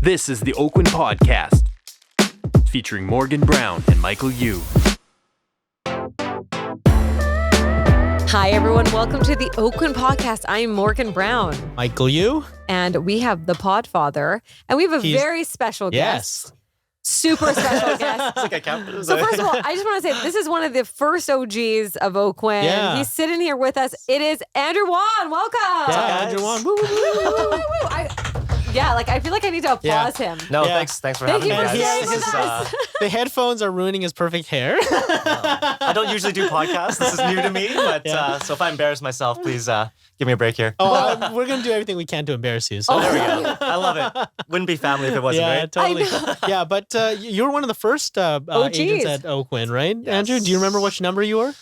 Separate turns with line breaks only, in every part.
This is the Oakwyn Podcast, featuring Morgan Browne and Michael Uy.
Hi, everyone. Welcome to the Oakwyn Podcast. I am Morgan Browne.
Michael Uy.
And we have the Podfather. And we have a very special guest. Super special guest.
It's like a captain.
So first of all, I just want to say this is one of the first OGs of Oakwyn.
Yeah.
He's sitting here with us. It is Andrew Wan. Welcome.
Yeah, Andrew Wan. Woo, woo, woo, woo, woo.
I feel like I need to applaud him.
No,
Yeah.
thanks for
Thank
having
you
me.
for
guys.
staying with us.
The headphones are ruining his perfect hair.
I don't usually do podcasts. This is new to me, but so if I embarrass myself, please give me a break here.
We're going to do everything we can to embarrass you. So.
There we go. I love it. Wouldn't be family if it wasn't,
Yeah,
right?
totally. Yeah, but you were one of the first agents at Oakwyn, right?
Yes.
Andrew, do you remember which number you were?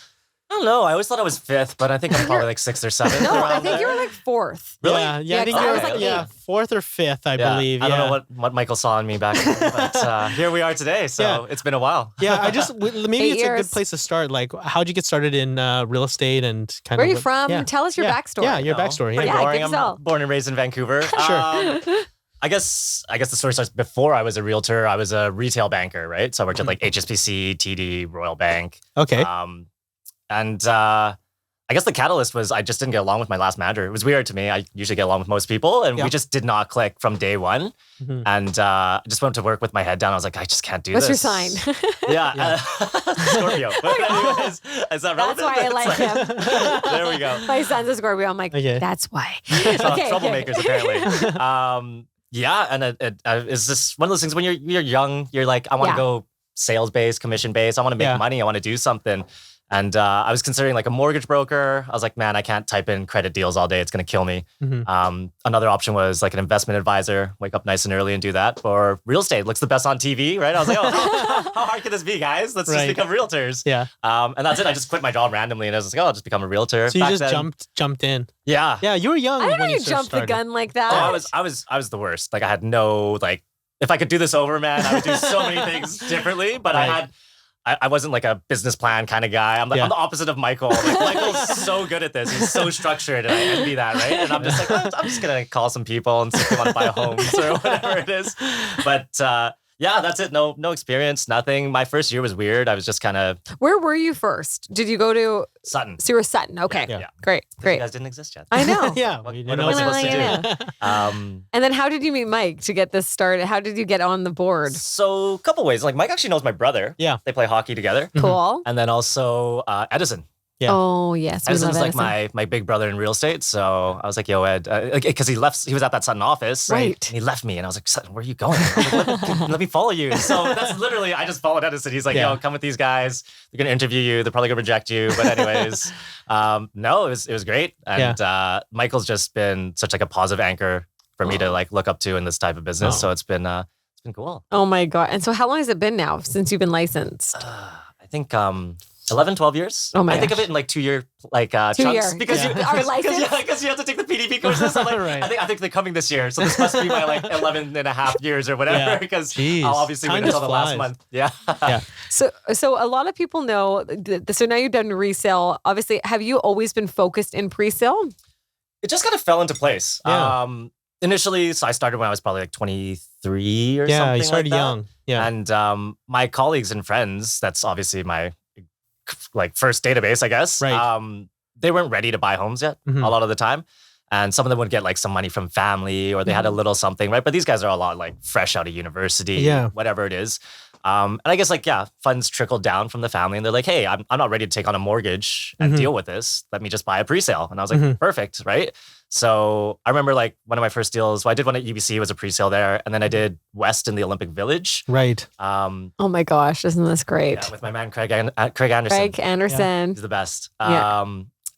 I don't know. I always thought I was fifth, but I think I'm probably like sixth or seventh.
No, I
around
think you
there.
were like fourth.
Really?
Yeah,
Yeah,
I think
'cause
you
I
were
was like eighth.
fourth or fifth, I believe.
I don't
yeah.
know what Michael saw in me back then, but here we are today. So it's been a while.
Yeah, maybe
8
it's a
years.
good place to start. Like, how'd you get started in real estate and kind
Where
of?
are you from?
Yeah.
Tell us your
Yeah.
backstory.
Yeah, your
No,
backstory.
Pretty
Yeah,
boring.
give us all.
I'm born and raised in Vancouver.
Sure.
I guess the story starts before I was a realtor. I was a retail banker, right? So I worked at like HSBC, TD, Royal Bank.
Okay.
And I guess the catalyst was I just didn't get along with my last manager. It was weird to me. I usually get along with most people, and
Yeah.
we just did not click from day one.
Mhm.
And I just went to work with my head down. I was like, I just can't do
What's
this.
your sign?
Yeah, Scorpio. But anyways, is that relevant?
That's why I like him.
There we go.
My son's a Scorpio. I'm like,
Okay.
that's why.
Troublemakers, apparently. Yeah, and it's just one of those things when you're young, you're like, I want to
Yeah.
go sales based, commission based. I want to make
Yeah.
money. I want to do something. And I was considering like a mortgage broker. I was like, man, I can't type in credit deals all day. It's going to kill me.
Mhm.
Another option was like an investment advisor, wake up nice and early and do that. Or real estate looks the best on TV, right? I was like, how hard can this be, guys? Let's just
Right.
become realtors.
Yeah.
And that's it. I just quit my job randomly and I was like, oh, I'll just become a realtor.
So you
Back
just
then-
jumped in.
Yeah.
Yeah, you were young.
I don't know
when
you
first
jumped the
started.
gun like that.
Oh, I was the worst. Like I had no like. If I could do this over, man, I would do so many things differently. But
Right.
I wasn't like a business plan kind of guy. I'm
Yeah.
the opposite of Michael. Like, Michael's so good at this. He's so structured, and I envy that, right? And I'm just like, I'm just gonna call some people and see if they want to buy homes or whatever it is. But yeah, that's it. No experience, nothing. My first year was weird. I was just kind of
Where were you first? Did you go to
Sutton.
Sierra Sutton? Okay.
Yeah.
Great.
You
Great.
guys didn't exist yet.
I know.
Yeah.
What
we
am
didn't
I
know
supposed
Yeah.
to do?
And then how did you meet Mike to get this started? How did you get on the board?
So a couple ways. Like Mike actually knows my brother.
Yeah.
They play hockey together.
Cool.
And then also Edison.
Yeah.
Oh, yes. We love
Edison's like
Edison.
my big brother in real estate. So I was like, yo, Ed, because he was at that Sutton office.
Right.
And he left me. And I was like, Sutton, where are you going? I was like, let me follow you. So that's literally, I just followed Edison. He's like,
Yeah.
yo, come with these guys. They're going to interview you. They're probably going to reject you. But anyways, no, it was great. And Michael's just been such like a positive anchor for me to like look up to in this type of business.
Oh.
So it's been cool.
Oh, my God. And so how long has it been now since you've been licensed?
I think 11, 12 years.
Oh my
I think of
gosh.
it in like 2 year chunks
2 year.
because
Yeah.
you
Our license?
because you have to take the PDP courses. I'm like,
Right.
I think they're coming this year, so this must be my like 11 and a half years or whatever.
Yeah.
Because
Jeez.
I'll obviously
Time
wait until
just
the last
flies.
month. Yeah.
Yeah.
So a lot of people know, so now you've done resale. Obviously, have you always been focused in pre-sale?
It just kind of fell into place.
Yeah.
Initially, so I started when I was probably like 23 or something.
Yeah, you started
like that.
young. Yeah.
And my colleagues and friends, that's obviously my like first database, I guess.
Right.
They weren't ready to buy homes yet
Mhm.
a lot of the time. And some of them would get like some money from family or they had a little something, right? But these guys are a lot like fresh out of university,
Yeah.
whatever it is. And I guess like, yeah, funds trickled down from the family and they're like, hey, I'm not ready to take on a mortgage and
Mhm.
deal with this. Let me just buy a presale. And I was like,
Mhm.
perfect, right? So I remember like one of my first deals, well, I did one at UBC, was a presale there. And then I did West in the Olympic Village.
Right.
Oh my gosh, isn't this great?
Yeah, with my man Craig Anderson.
Craig Anderson.
He's the best.
Yeah.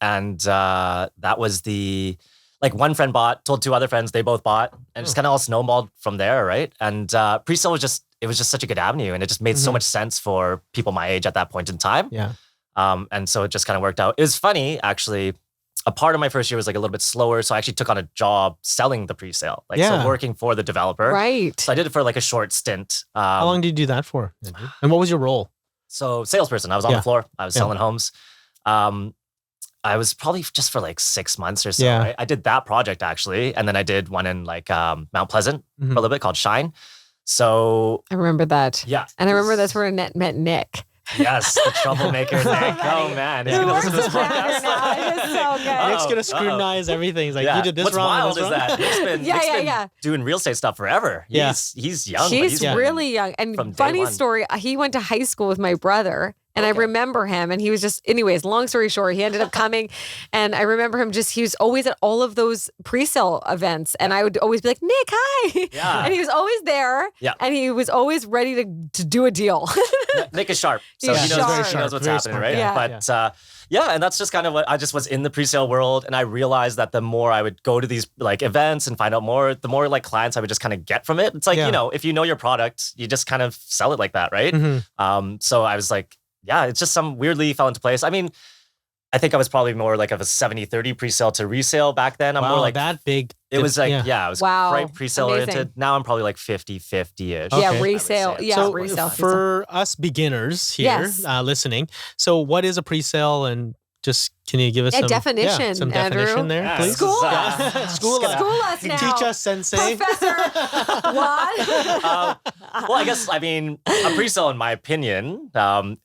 And that was the, like one friend bought, told two other friends, they both bought, and just kind of all snowballed from there, right? And pre-sale was just such a good avenue, and it just made so
Mhm.
much sense for people my age at that point in time.
Yeah.
And so it just kind of worked out. It was funny, actually. A part of my first year was like a little bit slower, so I actually took on a job selling the pre-sale, like
Yeah.
so working for the developer.
Right.
So I did it for like a short stint.
How long did you do that for, Andrew? And what was your role?
So salesperson, I was on
Yeah.
the floor. I was
Yeah.
selling homes. I was probably just for like 6 months or so.
Yeah.
Right? I did that project actually, and then I did one in like Mount Pleasant for a little bit called Shine. So
I remember that.
yeah,
And I remember that's where I met Nick.
yes, the troublemaker Nick. Oh man, he's gonna listen to this podcast.
It's so good.
Nick's gonna scrutinize everything. He's like, you did this
What's
wrong.
wild
this
is
wrong.
that Nick's been, doing real estate stuff forever.
Yeah.
He's young. but
He's
been
really young.
from
And
day
funny
one.
story, he went to high school with my brother. And I remember him, and he was just, anyways, long story short, he ended up coming. And I remember him he was always at all of those pre-sale events. And I would always be like, Nick, hi.
Yeah.
And he was always there.
Yeah.
And he was always ready to do a deal.
Nick is sharp, so
He's
he knows,
sharp.
he knows what's
Very
happening,
smart.
right?
Yeah.
But and that's just kind of what I just was in the pre-sale world, and I realized that the more I would go to these like events and find out more, the more like clients I would just kind of get from it. It's like if you know your product, you just kind of sell it like that, right? So I was like, it's just some weirdly fell into place. I mean, I think I was probably more like of a 70-30 pre-sale to resale back then. I'm more like
that big.
It was like, it was
Wow.
quite pre-sale
Amazing.
oriented. Now I'm probably like 50-50-ish.
Okay.
Yeah, resale. Yeah,
So
resale.
for us beginners here
Yes.
listening, so what is a pre-sale, and just can you give us some
definition,
some
Andrew.
definition there,
Yeah,
please?
this is,
School
us now.
Teach us, sensei.
Professor. What?
Well, I guess, I mean, a pre-sale, in my opinion,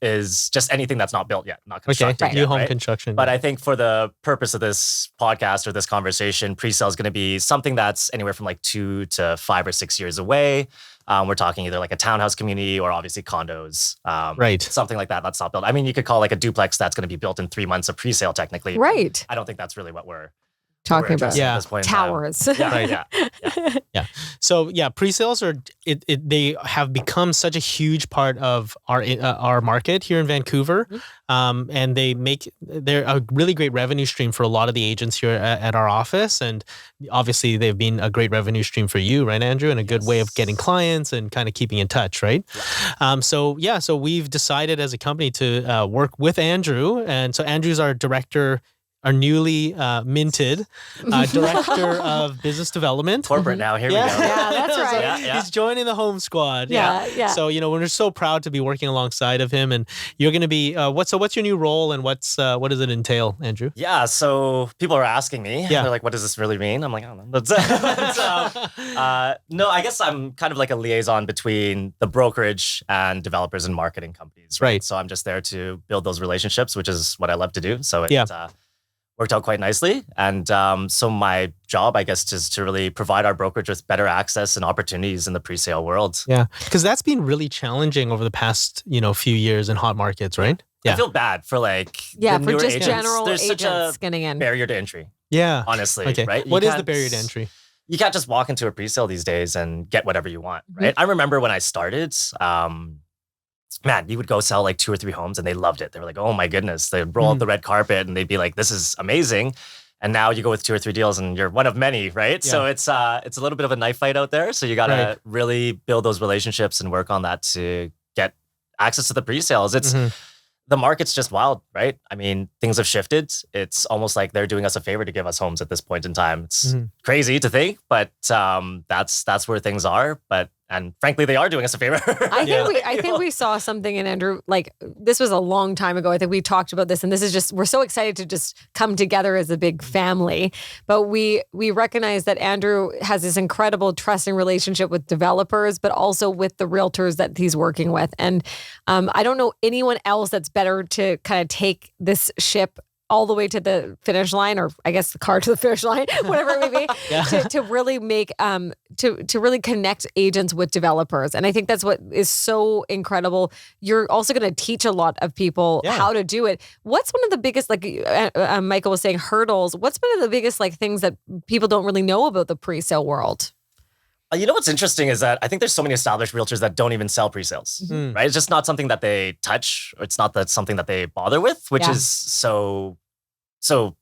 is just anything that's not built yet, not
Okay,
constructed
new
yet,
home
right?
construction.
But I think for the purpose of this podcast or this conversation, pre-sale is going to be something that's anywhere from like 2 to 5 or 6 years away. We're talking either like a townhouse community or obviously condos.
Right.
Something like that that's not built. I mean, you could call like a duplex that's going to be built in 3 months of pre-sale technically.
Right.
I don't think that's really what we're
Talking about
interested in
Yeah.
at this point in time.
towers.
Yeah,
Right.
yeah.
So pre-sales are they have become such a huge part of our market here in Vancouver, and they're a really great revenue stream for a lot of the agents here at our office, and obviously they've been a great revenue stream for you, right, Andrew, and a good way of getting clients and kind of keeping in touch, right? So we've decided as a company to work with Andrew, and so Andrew's our director. Our newly minted director of business development.
Corporate now, here we go.
Yeah, that's right.
Yeah.
He's joining the home squad.
Yeah.
So we're so proud to be working alongside of him, and you're going to be what's your new role, and what does it entail, Andrew?
Yeah, so people are asking me.
Yeah.
They're like, what does this really mean? I'm like, I don't know. No, I guess I'm kind of like a liaison between the brokerage and developers and marketing companies.
Right.
So I'm just there to build those relationships, which is what I love to do. So it worked out quite nicely. And so my job, I guess, is to really provide our brokerage with better access and opportunities in the pre-sale world.
Yeah, because that's been really challenging over the past few years in hot markets, right?
I feel bad for the
for
newer
just
agents.
general
There's
agents
such a
getting in.
barrier to entry,
Yeah.
honestly.
Okay.
Right?
What
You
is the
can't-
barrier to entry?
You can't just walk into a pre-sale these days and get whatever you want, right? I remember when I started, man, you would go sell like 2 or 3 homes and they loved it. They were like, oh my goodness. They'd roll out the red carpet and they'd be like, this is amazing. And now you go with 2 or 3 deals and you're one of many, right?
Yeah.
So it's a little bit of a knife fight out there. So you got to really build those relationships and work on that to get access to the pre-sales. It's the market's just wild, right? I mean, things have shifted. It's almost like they're doing us a favor to give us homes at this point in time. It's crazy to think, but that's where things are. And frankly, they are doing us a favor.
I think we saw something in Andrew, like this was a long time ago. I think we talked about this, and this is just, we're so excited to just come together as a big family. But we recognize that Andrew has this incredible trusting relationship with developers, but also with the realtors that he's working with. And I don't know anyone else that's better to kind of take this ship all the way to the finish line, or I guess the car to the finish line, whatever it may be, to really make, to really connect agents with developers. And I think that's what is so incredible. You're also going to teach a lot of people how to do it. What's one of the biggest, like Michael was saying, hurdles? What's one of the biggest things that people don't really know about the pre-sale world?
You know what's interesting is that I think there's so many established realtors that don't even sell pre-sales, right? It's just not something that they touch, or it's not something that they bother with, which is so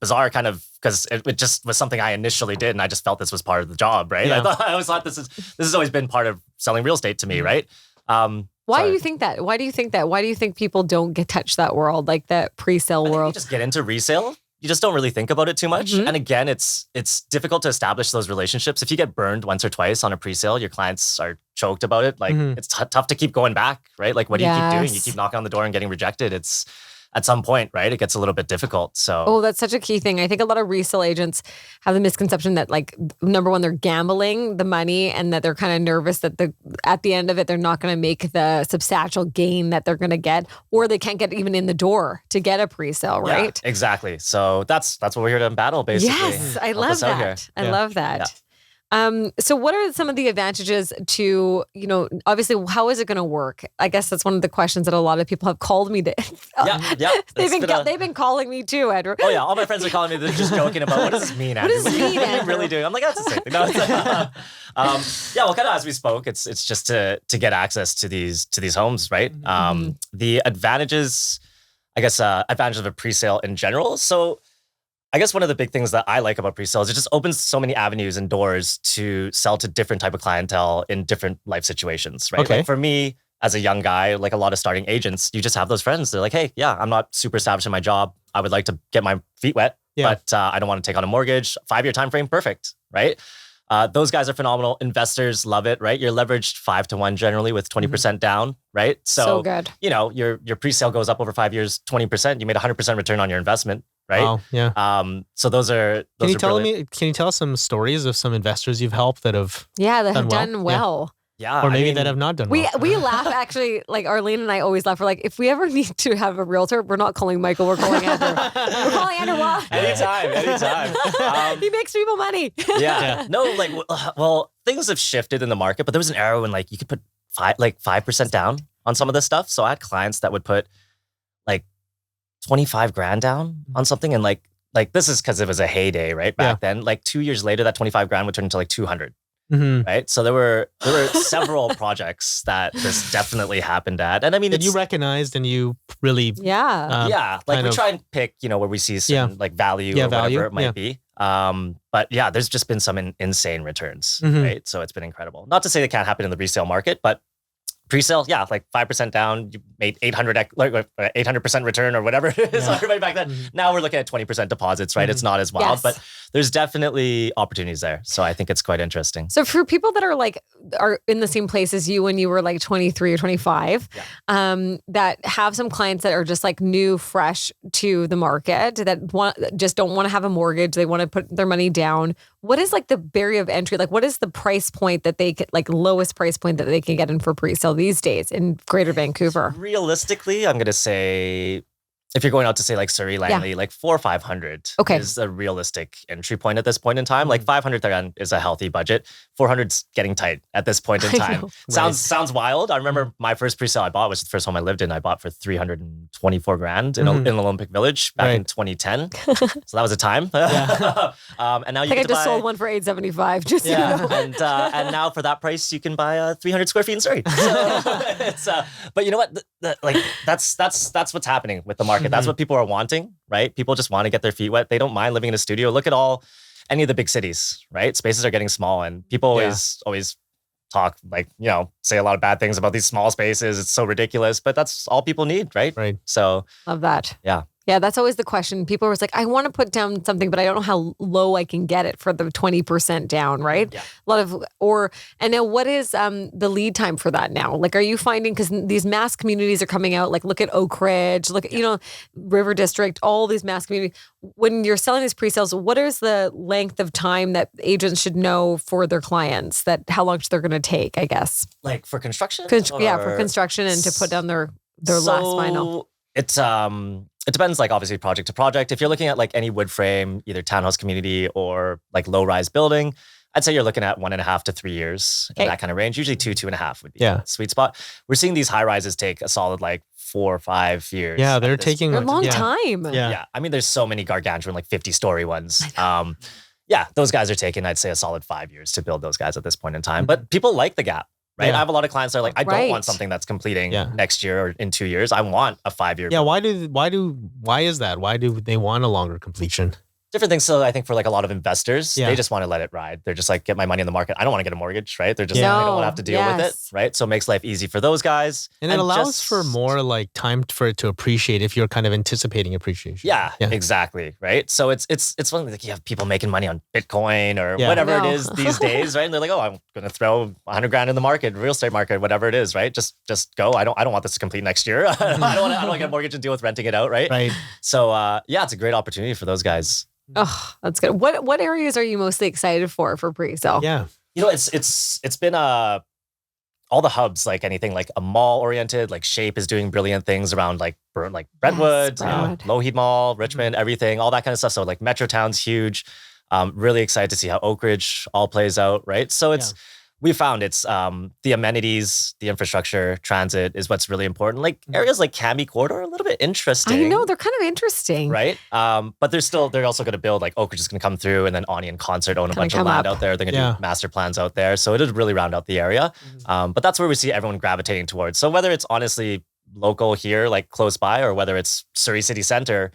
bizarre, kind of, because it just was something I initially did, and I just felt this was part of the job, right? I always thought this has always been part of selling real estate to me, right?
Why do you think that? Why do you think that? Why do you think people don't touch that world, like that pre-sale world?
You just get into resale. You just don't really think about it too much. And again, it's difficult to establish those relationships. If you get burned once or twice on a pre-sale, your clients are choked about it. Like it's tough to keep going back, right? Like, what do you keep doing? You keep knocking on the door and getting rejected. at some point, right, it gets a little bit difficult. So
Oh, that's such a key thing. I think a lot of resale agents have the misconception that, like, number one, they're gambling the money and that they're kind of nervous that at the end of it, they're not going to make the substantial gain that they're going to get, or they can't get even in the door to get a pre-sale, right?
Yeah, exactly. So that's what we're here to battle, basically.
Yes, I
Help
love
us out here.
that. I love that.
Yeah.
So what are some of the advantages to, obviously, how is it going to work? I guess that's one of the questions that a lot of people have called me to.
Yeah.
They've been calling me too, Andrew.
Oh yeah, all my friends are calling me. They're just joking about what does this mean, Andrew?
does this mean,
What are you
Andrew?
really doing? I'm like, that's the same thing. No, yeah. Well, kind of as we spoke, it's just to get access to these homes, right? The advantages, I guess, advantages of a pre-sale in general. So I guess one of the big things that I like about pre-sale is it just opens so many avenues and doors to sell to different type of clientele in different life situations, right?
Okay.
Like for me, as a young guy, like a lot of starting agents, you just have those friends. They're like, hey, yeah, I'm not super established in my job. I would like to get my feet wet, but I don't want to take on a mortgage. 5-year time frame, perfect, right? Those guys are phenomenal. Investors love it, right? You're leveraged 5-1 generally with 20% down, right?
So good.
Your pre-sale goes up over 5 years, 20%. You made 100% return on your investment, right?
Wow, yeah.
So those are.
Can you
brilliant.
tell us some stories of some investors you've helped that have
Yeah, that have
Done
done
well?
well.
Yeah,
or maybe that have not done well?
We laugh, actually, like Arlene and I always laugh. We're like, if we ever need to have a realtor, we're not calling Michael, we're calling Andrew. We're calling Andrew Waugh.
Anytime.
He makes people money.
Yeah. No, like, well, things have shifted in the market, but there was an era when like you could put 5% down on some of this stuff. So I had clients that would put like 25 grand down on something, and like this is because it was a heyday, right? Back then, like 2 years later, that 25 grand would turn into like 200. Right. So there were several projects that this definitely happened at. And I mean,
that you recognized and you really
Yeah.
like we try and pick, where we see some like value or whatever it might be. But yeah, there's just been some insane returns, right? So it's been incredible. Not to say it can't happen in the resale market, but pre-sale, yeah, like 5% down, you made 800% return or whatever it is. Everybody back then. Now we're looking at 20% deposits, right? It's not as wild, but there's definitely opportunities there. So I think it's quite interesting.
So for people that are in the same place as you when you were like 23 or 25, that have some clients that are just like new, fresh to the market, that just don't want to have a mortgage, they want to put their money down. What is like the barrier of entry? Like, what is the price point that they get, like lowest price point that they can get in for pre-sale these days in Greater Vancouver?
Realistically, I'm going to say, if you're going out to say like Surrey, Langley, like 400 or 500 is a realistic entry point at this point in time. Like 500 again is a healthy budget. 400's getting tight at this point in time. Sounds wild. I remember my first pre-sale I bought was the first home I lived in. I bought for 324 grand in Olympic Village back in 2010. So that was a time. And now you
I
get to
just
buy,
sold one for $875. Just
and now for that price you can buy 300 square feet in Surrey. So it's but you know what? That's what's happening with the market. That's what people are wanting, right? People just want to get their feet wet. They don't mind living in a studio. Look at any of the big cities, right? Spaces are getting small, and people always talk like, say a lot of bad things about these small spaces. It's so ridiculous, but that's all people need, right?
Right.
So
love that.
Yeah.
Yeah, that's always the question. People are like, I want to put down something, but I don't know how low I can get it for the 20% down, right?
Yeah.
And now what is the lead time for that now? Like, are you finding, because these mass communities are coming out, like look at Oak Ridge, look at, River District, all these mass communities. When you're selling these pre-sales, what is the length of time that agents should know for their clients, that how long they're going to take, I guess?
Like for construction?
For construction and to put down their last final.
It depends, like obviously project to project. If you're looking at like any wood frame, either townhouse community or like low rise building, I'd say you're looking at 1.5 to 3 years in that kind of range. Usually 2.5 would be a sweet spot. We're seeing these high rises take a solid like 4 or 5 years.
Yeah, they're taking
a long time.
Yeah.
I mean, there's so many gargantuan, like 50-story ones. Those guys are taking, I'd say, a solid 5 years to build those guys at this point in time. But people like the gap. Right. I have a lot of clients that are like, I don't want something that's completing next year or in 2 years. I want a 5-year.
Yeah. Why is that? Why do they want a longer completion?
different things. So I think for like a lot of investors,
Yeah.
they just want to let it ride. They're just like, get my money in the market. I don't want to get a mortgage, right? They're just
Yeah.
I don't want to have to deal with it,
Yes.
right? So it makes life easy for those guys.
And it allows
just-
for more like time for it to appreciate if you're kind of anticipating appreciation.
Yeah, exactly, right? So it's funny, like you have people making money on Bitcoin or
Yeah.
whatever it
No.
is these days, right? And they're like, oh, I'm gonna throw 100 grand in the market, real estate market, whatever it is, right? Just go. I don't want this to complete next year. I don't want to get a mortgage and deal with renting it out, right?
Right.
So yeah, it's a great opportunity for those guys.
Oh, that's good. What areas are you mostly excited for pre-sale?
Yeah.
You know, it's been all the hubs, like anything like a mall oriented, like Shape is doing brilliant things around like Brentwood,
Brentwood.
Lougheed Mall, Richmond, everything, all that kind of stuff. So like Metrotown's huge. Really excited to see how Oak Ridge all plays out, right? So it's we found it's the amenities, the infrastructure, transit is what's really important. Like areas like Cambie Corridor are a little bit interesting.
I know they're kind of interesting.
Right. But they're also going to build like Oak Ridge is going to come through, and then Ani and Concert own a
Kinda
bunch of
come
land
up.
out there. They're going to do master plans out there. So it'll really round out the area. But that's where we see everyone gravitating towards. So whether it's honestly local here, like close by, or whether it's Surrey City Centre,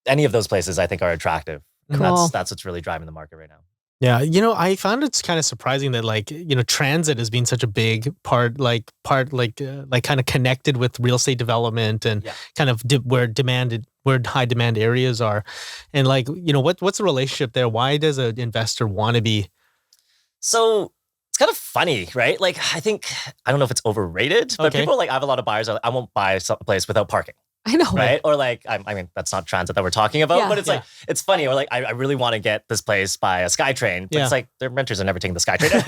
any of those places I think are attractive. And
Cool.
that's what's really driving the market right now.
Yeah, I found it's kind of surprising that like, transit has been such a big part kind of connected with real estate development and kind of where high demand areas are. And like, what's the relationship there? Why does an investor want to be?
So it's kind of funny, right? Like I don't know if it's overrated, but people are like, I have a lot of buyers. I won't buy a place without parking.
I know.
Right. Or like, I mean, that's not transit that we're talking about,
Yeah.
but it's like, it's funny. Or like, I really want to get this place by a SkyTrain. But it's like, their renters are never taking the SkyTrain.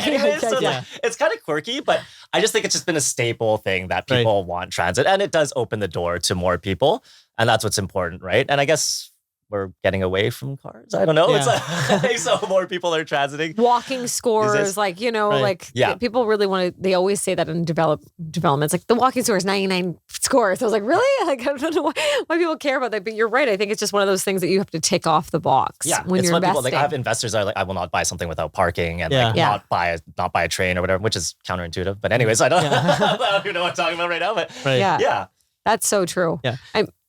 Anyways, so it's kind of quirky, but I just think it's just been a staple thing that people want transit. And it does open the door to more people. And that's what's important, right? And I guess we're getting away from cars. I don't know. It's like, so more people are transiting.
Walking scores, like, people really want to, they always say that in developments, like the walking score is 99 scores. So I was like, really? Like, I don't know why people care about that, but you're right. I think it's just one of those things that you have to tick off the box when you're investing.
Like I have investors that are like, I will not buy something without parking and not buy a train or whatever, which is counterintuitive. But anyways, I don't even know what I'm talking about right now, but yeah.
That's so true.
Yeah.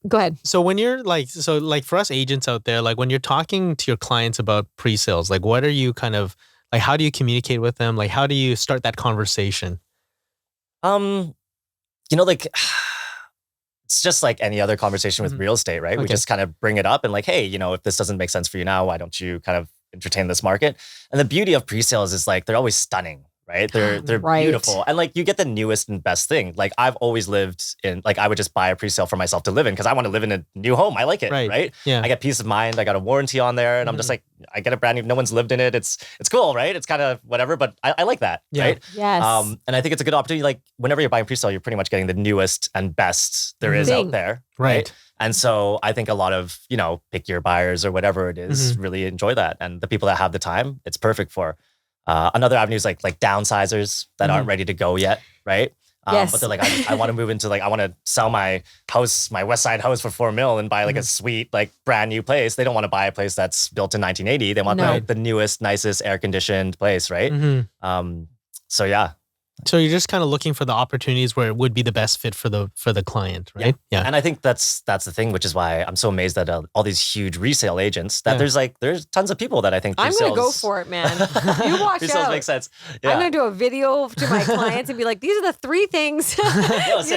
Go ahead.
So when you're like for us agents out there, like when you're talking to your clients about pre-sales, like what are you kind of like, how do you communicate with them? Like, how do you start that conversation?
Like it's just like any other conversation with real estate, right? We just kind of bring it up and like, hey, if this doesn't make sense for you now, why don't you kind of entertain this market? And the beauty of pre-sales is like, they're always stunning. Right? They're beautiful. And like you get the newest and best thing. Like I've always lived in, like I would just buy a pre-sale for myself to live in because I want to live in a new home. I like it. Right?
Yeah.
I get peace of mind. I got a warranty on there and I'm just like, I get a brand new, no one's lived in it. It's cool, right? It's kind of whatever, but I like that. Right?
Yes.
And I think it's a good opportunity. Like whenever you're buying pre-sale, you're pretty much getting the newest and best there is out there. Right? And so I think a lot of, pick your buyers or whatever it is, really enjoy that. And the people that have the time, it's perfect for. Another avenue is like downsizers that aren't ready to go yet, right? But they're like, I want to move into I want to sell my house, my West Side house for $4 million and buy like a sweet, brand new place. They don't want to buy a place that's built in 1980. They want the newest, nicest, air conditioned place, right? So yeah.
So you're just kind of looking for the opportunities where it would be the best fit for the client, right? Yeah.
And I think that's the thing, which is why I'm so amazed that all these huge resale agents that there's tons of people that I think
I'm
pre-sales.
going to go for it, man. You watch
pre-sales
out.
make sense. Yeah.
I'm going to do a video to my clients and be like, these are the 3 things, because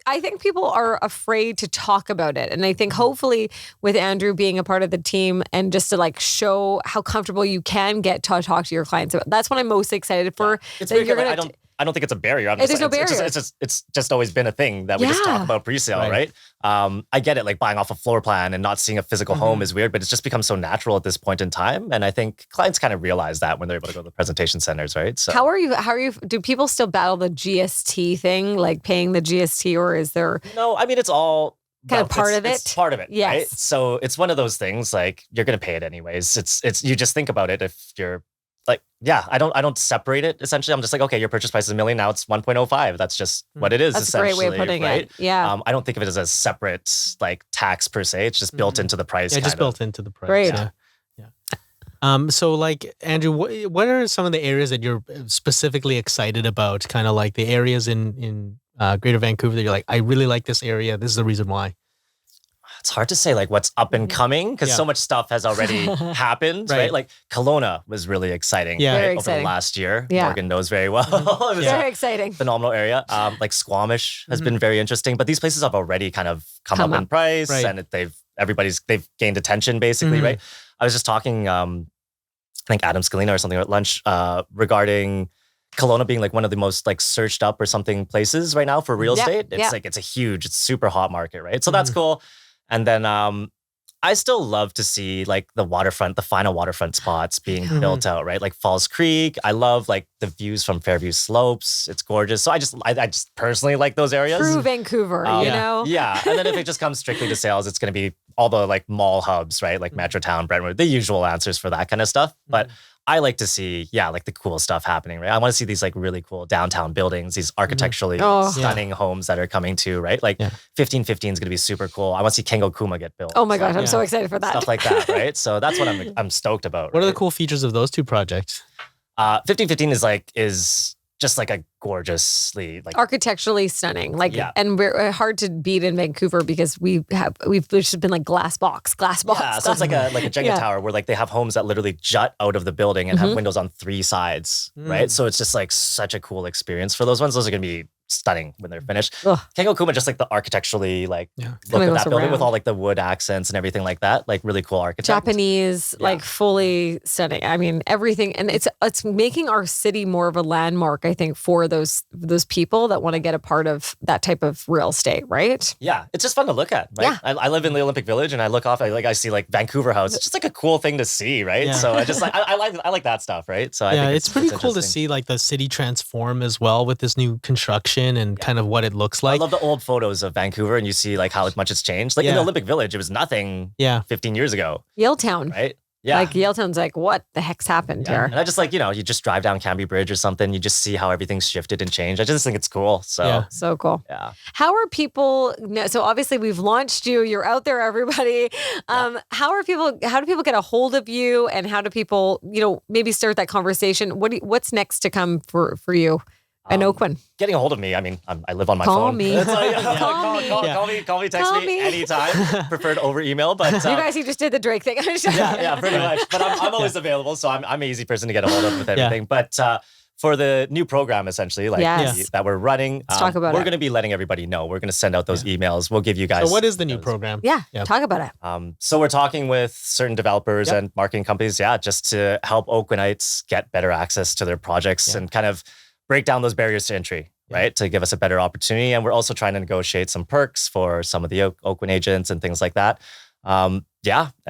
I think people are afraid to talk about it. And I think hopefully with Andrew being a part of the team and just to show how comfortable you can get to talk to your clients about, that's what I'm most excited for.
It's weird, I don't think it's a barrier.
There's no barrier.
It's just always been a thing that we just talk about pre-sale, right? I get it, buying off a floor plan and not seeing a physical home is weird, but it's just become so natural at this point in time. And I think clients kind of realize that when they're able to go to the presentation centers, right? So
how are you, do people still battle the GST thing, like paying the GST, or is there?
No, I mean, it's all
kind of part of it.
It's part of it,
yes.
Right? So it's one of those things, you're going to pay it anyways. It's you just think about it if you're I don't separate it. Essentially, I'm just like, okay, your purchase price is $1 million. Now it's 1.05. That's just what it is.
That's a great way of putting it. Yeah.
I don't think of it as a separate tax per se. It's just built into the price.
Yeah, just built into the price.
Great.
Yeah. So Andrew, what are some of the areas that you're specifically excited about? Kind of like the areas in Greater Vancouver that you're like, I really like this area. This is the reason why.
it's hard to say like what's up and coming because so much stuff has already happened, right? Like Kelowna was really exciting
Very
over
exciting.
the last year.
Yeah.
Morgan knows very well. It was
Very
a
exciting.
phenomenal area. Like Squamish has been very interesting, but these places have already kind of come up in price and they've gained attention basically, right? I was just talking, I think Adam Scalina or something at lunch regarding Kelowna being like one of the most like searched up or something places right now for real estate. It's like, it's super hot market, right? So that's cool. And then I still love to see like the final waterfront spots being built out, right? Like Falls Creek. I love like the views from Fairview Slopes. It's gorgeous. So I just personally like those areas.
True Vancouver, you know?
Yeah. And then if it just comes strictly to sales, it's going to be all the like mall hubs, right? Like Metrotown, Brentwood, the usual answers for that kind of stuff. But I like to see, like the cool stuff happening, right? I want to see these like really cool downtown buildings, these architecturally stunning homes that are coming to, right? Like 1515 is going to be super cool. I want to see Kengo Kuma get built.
Oh my gosh, I'm so excited for that.
Stuff like that, right? So that's what I'm stoked about.
What are the cool features of those two projects?
1515 is just like a gorgeously like
architecturally stunning, like, and we're hard to beat in Vancouver because we've just been like glass box.
Yeah, so it's like a Jenga tower where like they have homes that literally jut out of the building and have windows on 3 sides, right? So it's just like such a cool experience for those ones. Those are gonna be stunning when they're finished. Kengo Kuma, just like the architecturally like look of that building with all like the wood accents and everything like that, like really cool architecture.
Japanese, like fully stunning. I mean, everything, and it's making our city more of a landmark, I think, for those people that want to get a part of that type of real estate, right?
Yeah, it's just fun to look at, right? Yeah. I live in the Olympic Village and I look off, I see like Vancouver House. It's just like a cool thing to see, right? Yeah. So I just like I like that stuff, right? So I think
it's pretty cool to see like the city transform as well with this new construction and kind of what it looks like.
I love the old photos of Vancouver and you see like how much it's changed. Like in the Olympic Village, it was nothing 15 years ago.
Yaletown.
Right? Yeah.
Like Yaletown's like, what the heck's happened here?
And I just like, you just drive down Cambie Bridge or something, you just see how everything's shifted and changed. I just think it's cool. So
so cool.
Yeah.
How are people, so obviously we've launched you, you're out there, everybody. How do people get a hold of you, and how do people, maybe start that conversation? What's next to come for you? And Oakwyn.
Getting a hold of me. I mean, I live on my
call
phone.
Me.
It's like, call me, text
Call
me anytime. Preferred over email, but
you guys, you just did the Drake thing.
yeah, pretty much. But I'm always available, so I'm an easy person to get a hold of with everything. But for the new program, essentially, that we're running,
let's talk about
we're going to be letting everybody know. We're going to send out those emails. We'll give you guys.
So what is the new program?
Yeah, talk about it.
So we're talking with certain developers and marketing companies, just to help Oakwynites get better access to their projects and kind of break down those barriers to entry. Right, to give us a better opportunity. And we're also trying to negotiate some perks for some of the Oakwyn agents and things like that. And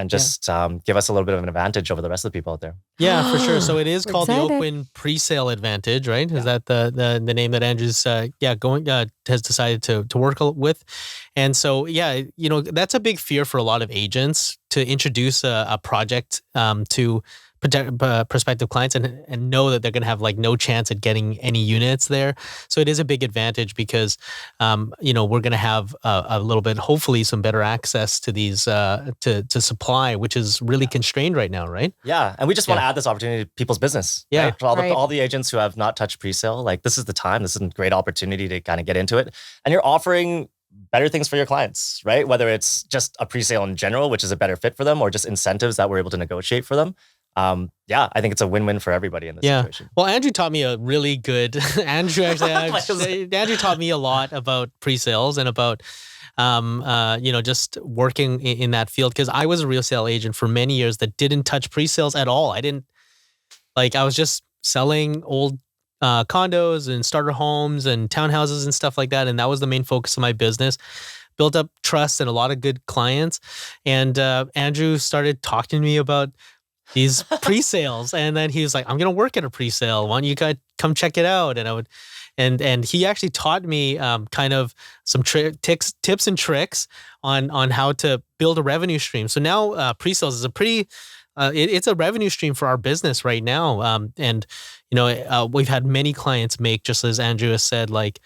just give us a little bit of an advantage over the rest of the people out there.
Yeah, for sure. So it is called
excited.
the Oakwyn Presale Advantage, right? Is that the name that Andrew's has decided to work with? And so that's a big fear for a lot of agents, to introduce a project to prospective clients and know that they're going to have like no chance at getting any units there. So it is a big advantage because, we're going to have a little bit, hopefully some better access to these, to supply, which is really constrained right now, right?
Yeah. And we just want to add this opportunity to people's business.
Yeah.
Right? For all the agents who have not touched presale, like this is the time, this is a great opportunity to kind of get into it. And you're offering better things for your clients, right? Whether it's just a presale in general, which is a better fit for them, or just incentives that we're able to negotiate for them. I think it's a win-win for everybody in this situation.
Well, Andrew taught me a really good, Andrew taught me a lot about pre-sales and about, just working in that field. Cause I was a real estate agent for many years that didn't touch pre-sales at all. I was just selling old condos and starter homes and townhouses and stuff like that. And that was the main focus of my business. Built up trust and a lot of good clients. And Andrew started talking to me about these pre-sales, and then he was like, I'm going to work at a pre-sale. Why don't you guys come check it out? And I would, and he actually taught me kind of some tips and tricks on how to build a revenue stream. So now pre-sales is a pretty, it's a revenue stream for our business right now. We've had many clients make, just as Andrew has said, like,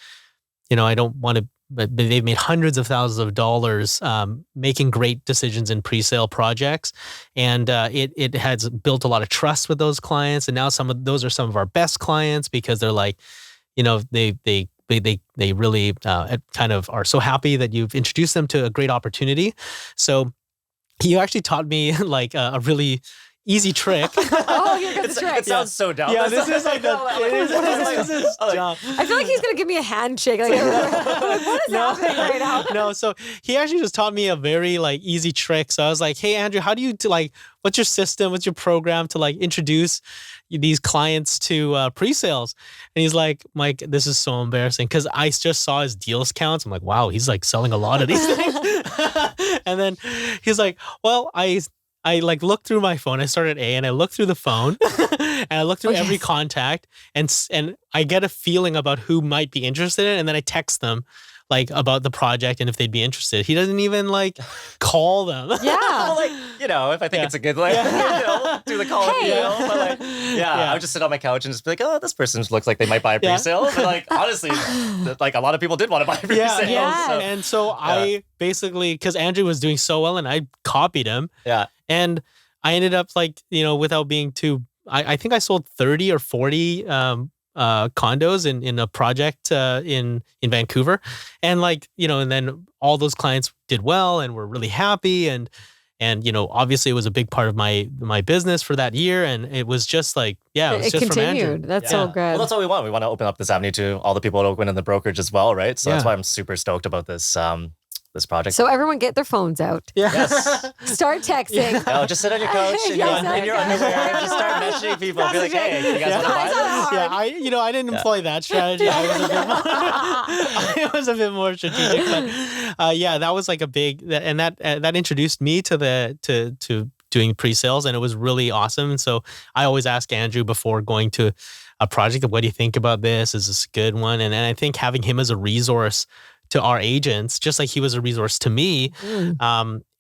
I don't want to, but they've made hundreds of thousands of dollars making great decisions in pre-sale projects. And it has built a lot of trust with those clients. And now those are some of our best clients because they're like, they've they really kind of are so happy that you've introduced them to a great opportunity. So you actually taught me like a really easy trick.
Oh, here comes the trick.
It sounds so dumb.
Yeah, this is like this is dumb.
I feel like he's gonna give me a handshake. Like, what is happening right now?
No, so he actually just taught me a very like easy trick. So I was like, "Hey, Andrew, how do you what's your system? What's your program to like introduce these clients to pre-sales?" And he's like, "Mike, this is so embarrassing because I just saw his deals counts. I'm like, wow, he's like selling a lot of these things." And then he's like, "Well, I like looked through my phone. I started A and I looked through the phone and I looked through every contact and I get a feeling about who might be interested in it. And then I text them like about the project and if they'd be interested. He doesn't even like call them.
Yeah.
Well, like, if I think it's a good like, do the call
Hey.
but like, I would just sit on my couch and just be like, oh, this person looks like they might buy a pre-sale. But like, honestly, like a lot of people did want to buy a pre-sale.
Yeah.
So,
And so I basically, because Andrew was doing so well and I copied him.
yeah.
And I ended up like, without being too, I think I sold 30 or 40 condos in a project in Vancouver. And like, and then all those clients did well and were really happy. And obviously it was a big part of my business for that year. And it was just like, it was
It
just
continued.
from Andrew.
That's so good.
Well, that's what we want. We want to open up this avenue to all the people at Oakwyn and the brokerage as well, right? So that's why I'm super stoked about this this project.
So everyone get their phones out.
Yes.
Start texting.
No, just sit on your couch in your underwear and just start messaging people. Be like, hey, you guys want to buy this?
Yeah, I didn't employ that strategy. I was a bit more strategic, but that was like a big that introduced me to doing pre-sales, and it was really awesome. And so I always ask Andrew before going to a project, what do you think about this? Is this a good one? And I think having him as a resource to our agents, just like he was a resource to me,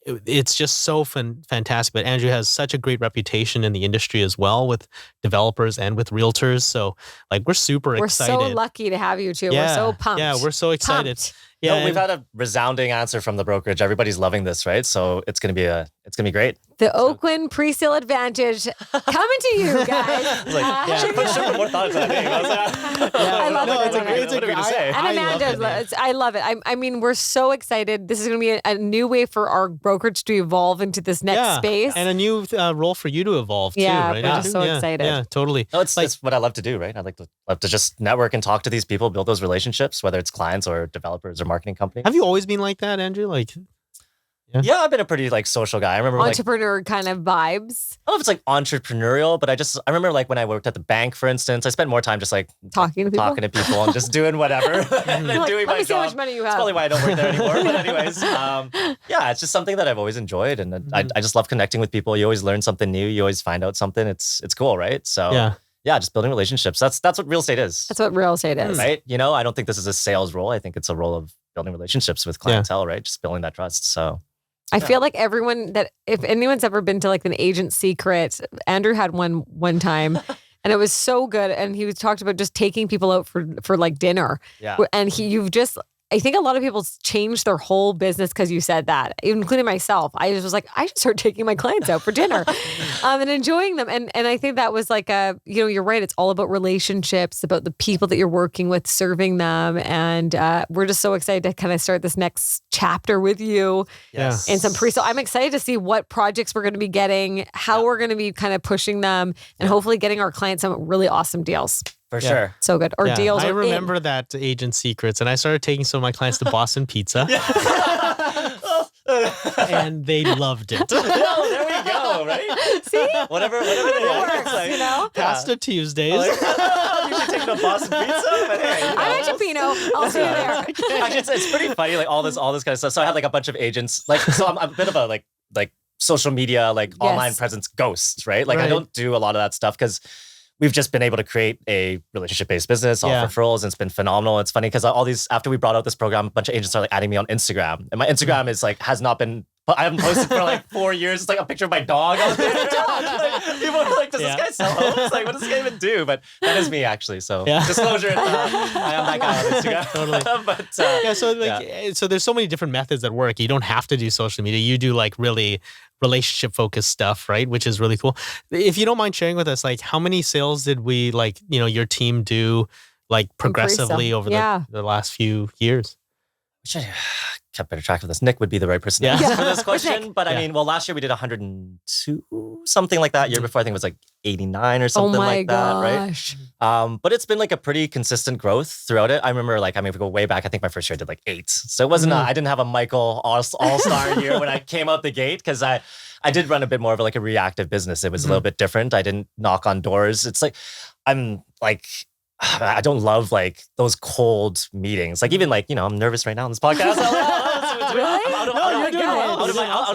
it's just so fantastic. But Andrew has such a great reputation in the industry as well with developers and with realtors. So like we're super excited.
We're so lucky to have you too. We're so pumped.
Yeah, we're so excited.
Pumped.
Yeah,
No, we've had a resounding answer from the brokerage. Everybody's loving this, right? So it's gonna be great.
The Oakwyn Presale Advantage coming to you guys.
I was like, should put more thought into that name. I was like,
I love it.
what are we gonna say?
And Amanda, I love it. I mean, we're so excited. This is going to be a new way for our brokerage to evolve into this next space.
And a new role for you to evolve too,
Yeah,
right?
we're just so excited.
Yeah, totally.
No, it's what I love to do, right? I love to just network and talk to these people, build those relationships, whether it's clients or developers or marketing companies.
Have you always been like that, Andrew? Like,
yeah, I've been a pretty like social guy. I remember
Entrepreneur kind of vibes.
I don't know if it's like entrepreneurial, but I remember like when I worked at the bank, for instance, I spent more time just like
Talking to people
and just doing whatever. And
You're like,
doing
let
my
me see how
job.
much money you
That's
have.
probably why I don't work there anymore. But anyways, it's just something that I've always enjoyed, and I just love connecting with people. You always learn something new. You always find out something. It's cool, right? So yeah, just building relationships. That's what real estate is.
That's what real estate is.
Right? I don't think this is a sales role. I think it's a role of building relationships with clientele, right? Just building that trust. So
I feel like everyone if anyone's ever been to like an agent secret, Andrew had one time and it was so good. And he was talked about just taking people out for like dinner.
Yeah.
And I think a lot of people changed their whole business because you said that, including myself. I just was like, I should start taking my clients out for dinner and enjoying them. And I think that was like you're right. It's all about relationships, about the people that you're working with, serving them. And we're just so excited to kind of start this next chapter with you.
Yes.
And some pre-sale. I'm excited to see what projects we're going to be getting, how we're going to be kind of pushing them, and hopefully getting our clients some really awesome deals.
For sure.
So good. Or deals.
I
or
remember that Agent Secrets, and I started taking some of my clients to Boston Pizza. And they loved it.
No, there we go, right?
See?
Whatever they like.
Works,
It's like,
Pasta Tuesdays.
You should take a Boston pizza, but hey.
I'm at Chapino. I'll see you there.
Actually, it's pretty funny, like all this kind of stuff. So I had like a bunch of agents, like, so I'm a bit of a like social media, like online presence ghost, right? Like I don't do a lot of that stuff because we've just been able to create a relationship-based business, all referrals, and it's been phenomenal. It's funny because all these, after we brought out this program, a bunch of agents are like adding me on Instagram, and my Instagram is like I haven't posted for like 4 years. It's like a picture of my dog on there. Like, people are like, does this guy sell homes? Like, what does this guy even do? But that is me actually. So disclosure, I am that guy on Instagram.
Totally.
But
so there's so many different methods that work. You don't have to do social media. You do like really relationship focused stuff, right? Which is really cool. If you don't mind sharing with us, like how many sales did we your team do like progressively over
Yeah.
the last few years?
Wish I kept better track of this. Nick would be the right person to
Yeah.
answer for this
Nick?
question. But I
Yeah.
mean, well, last year we did 102, something like that. Year before, I think it was like 89 or
Oh
something
my
like that, right?
gosh.
But it's been like a pretty consistent growth throughout it. I remember like, I mean, if we go way back, I think my first year I did like 8. So it wasn't, I didn't have a Michael all-star year when I came out the gate because I did run a bit more of like a reactive business. It was a little bit different. I didn't knock on doors. It's like, I'm like, I don't love like those cold meetings. Like even like, you know, I'm nervous right now on this podcast.
Really?
Out of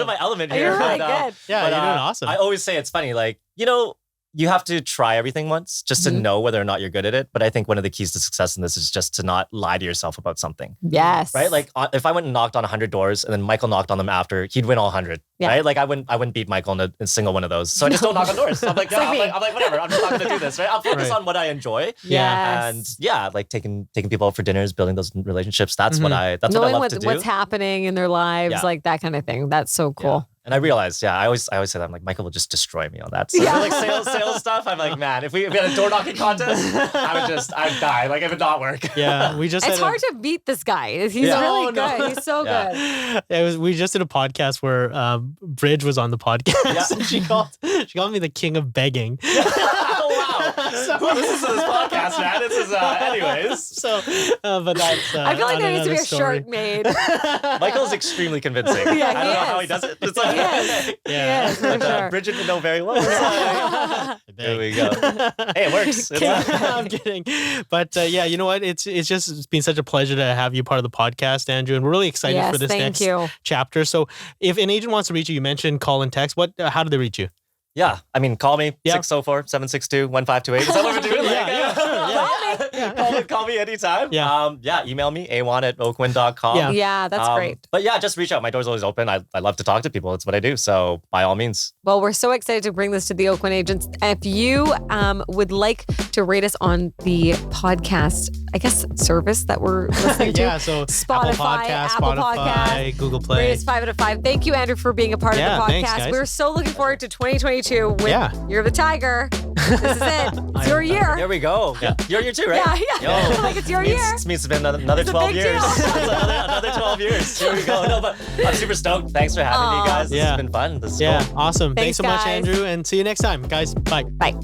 my element here.
You're really
but,
good.
Yeah,
but,
you're doing awesome.
I always say it's funny, like, you know, you have to try everything once just to know whether or not you're good at it. But I think one of the keys to success in this is just to not lie to yourself about something.
Yes.
Right? Like if I went and knocked on 100 doors and then Michael knocked on them after, he'd win all 100.
Yeah.
Right? Like I wouldn't beat Michael in a single one of those. So I just don't knock on doors. I'm like, yeah, I'm like, whatever. I'm just not gonna do this. Right? I'll focus on what I enjoy.
Yeah.
And yeah, like taking people out for dinners, building those relationships. That's what I
Knowing
love to do.
what's happening in their lives,
Yeah.
like that kind of thing. That's so cool.
And I realized, I always say that I'm like, Michael will just destroy me on that. So for like sales stuff, I'm like, man, if we had a door knocking contest, I'd die. Like it would not work.
Yeah, we just
It's hard to beat this guy. He's really good. He's so good.
We just did a podcast where Bridge was on the podcast. And she called me the king of begging.
Oh, wow. Who listens to this podcast, man? This is, anyways.
So, but that's.
I feel like there needs to be a
story.
shirt made.
Michael's extritely convincing.
Yeah,
I don't know how he does it. It's like,
Yeah.
for sure.
Bridget would know very well. There we go. Hey, it works.
I'm kidding. But yeah, you know what? It's been such a pleasure to have you part of the podcast, Andrew, and we're really excited
Yes,
for this
thank
next
you.
chapter. So if an agent wants to reach you mentioned call and text. How do they reach you?
Yeah, I mean, call me,
Yeah.
604-762-1528. Is that what we're doing? Call me anytime.
Yeah.
Email me, a1@oakwyn.com.
Yeah.
Yeah, that's great.
But yeah, just reach out. My door's always open. I love to talk to people. It's what I do. So by all means.
Well, we're so excited to bring this to the Oakwyn agents. If you would like to rate us on the podcast, I guess, service that we're listening to.
Yeah, so
Spotify,
Apple Podcast, Google Play.
Rate us 5 out of 5. Thank you, Andrew, for being a part of the podcast.
Thanks, guys.
We're so looking forward to 2022 with Year of the Tiger. This is it. It's your year.
There we go.
Yeah.
You're year 2, right?
Yeah.
Yo,
Like it's your year.
It means it's been another
It's a
12
big
years.
deal.
It's another 12 years. Here we go. No, but I'm super stoked. Thanks for having me, guys. This has been fun. This is cool.
Awesome. Thanks
Thanks,
so much,
guys.
Andrew, and see you next time, guys. Bye.
Bye.